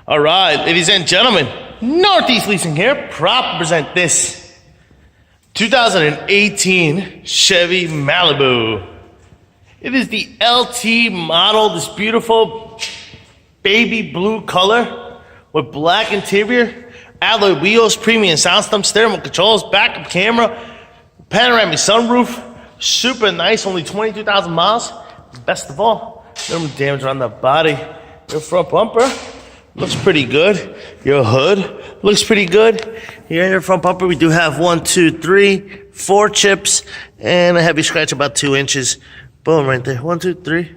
All right, ladies and gentlemen, Northeast Leasing here, proud to present this 2018 Chevy Malibu. It is the LT model, this beautiful baby blue color with black interior, alloy wheels, premium sound system, steering controls, backup camera, panoramic sunroof, super nice, only 22,000 miles. Best of all, no damage on the body. Your front bumper looks pretty good. Your hood looks pretty good. Here in your front bumper, we do have 1, 2, 3, 4 chips and a heavy scratch about 2 inches. Boom, right there. 1, 2, 3,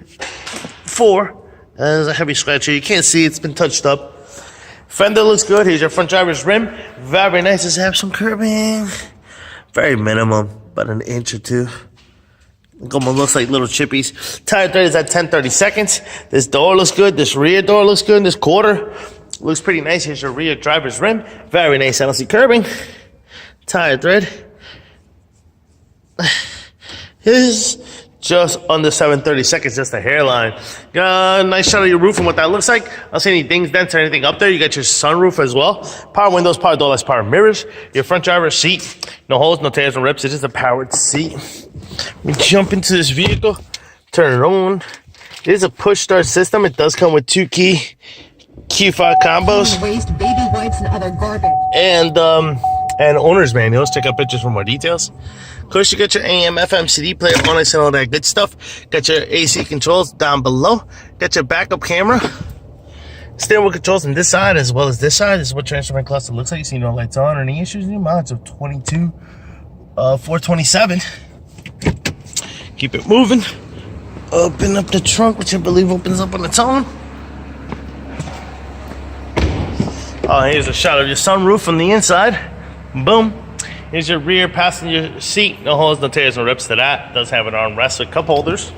4. There's a heavy scratch here. You can't see it's been touched up. Fender looks good. Here's your front driver's rim. Very nice. Does have some curbing. Very minimum, about an inch or two. Almost looks like little chippies. Tire tread is at 10/32. This door looks good. This rear door looks good. This quarter looks pretty nice. Here's your rear driver's rim. Very nice. I don't see curbing. Tire tread is just under 7/32, just a hairline. Nice shot of your roof and what that looks like. I don't see any dings, dents, or anything up there. You got your sunroof as well. Power windows, power door locks, power mirrors. Your front driver's seat. No holes, no tears, no rips. It is a powered seat. We jump into this vehicle, turn it on. It is a push start system. It does come with 2 key Q5 combos. Waste, baby wipes, and other garbage. And owner's manuals. Check out pictures for more details. Of course, you got your AM, FM, CD player, bonus, and all that good stuff. Got your AC controls down below. Got your backup camera. Steering wheel controls on this side as well as this side. This is what transfer cluster looks like. You see no lights on or any issues. New mileage of 427. Keep it moving. Open up the trunk, which I believe opens up on its own. Oh, here's a shot of your sunroof from the inside. Boom. Here's your rear passenger seat. No holes, no tears, no rips to that. Does have an armrest with cup holders.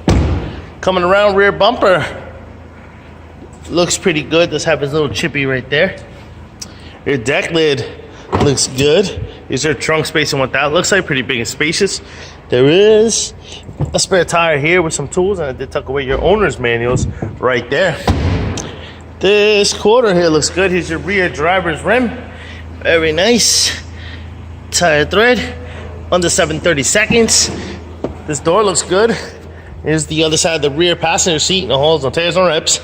Coming around, rear bumper looks pretty good. Does have his little chippy right there. Your deck lid looks good. Here's your trunk space and what that looks like. Pretty big and spacious. There is a spare tire here with some tools, and I did tuck away your owner's manuals right there. This quarter here looks good. Here's your rear driver's rim. Very nice. Tire tread under 7/32. This door looks good. Here's the other side of the rear passenger seat. No holes, no tears, no rips.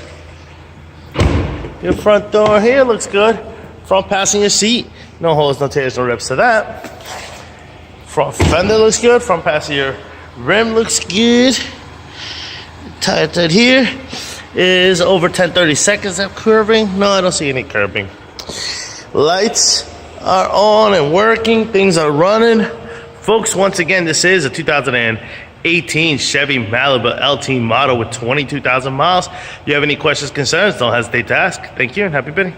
Your front door here looks good. Front passenger seat. No holes, no tears, no rips to that. Front fender looks good. Front passenger rim looks good. Tire tread here is over 10/32 of curving. No, I don't see any curving. Lights are on and working. Things are running. Folks, once again, this is a 2018 Chevy Malibu LT model with 22,000 miles. If you have any questions, concerns, don't hesitate to ask. Thank you and happy bidding.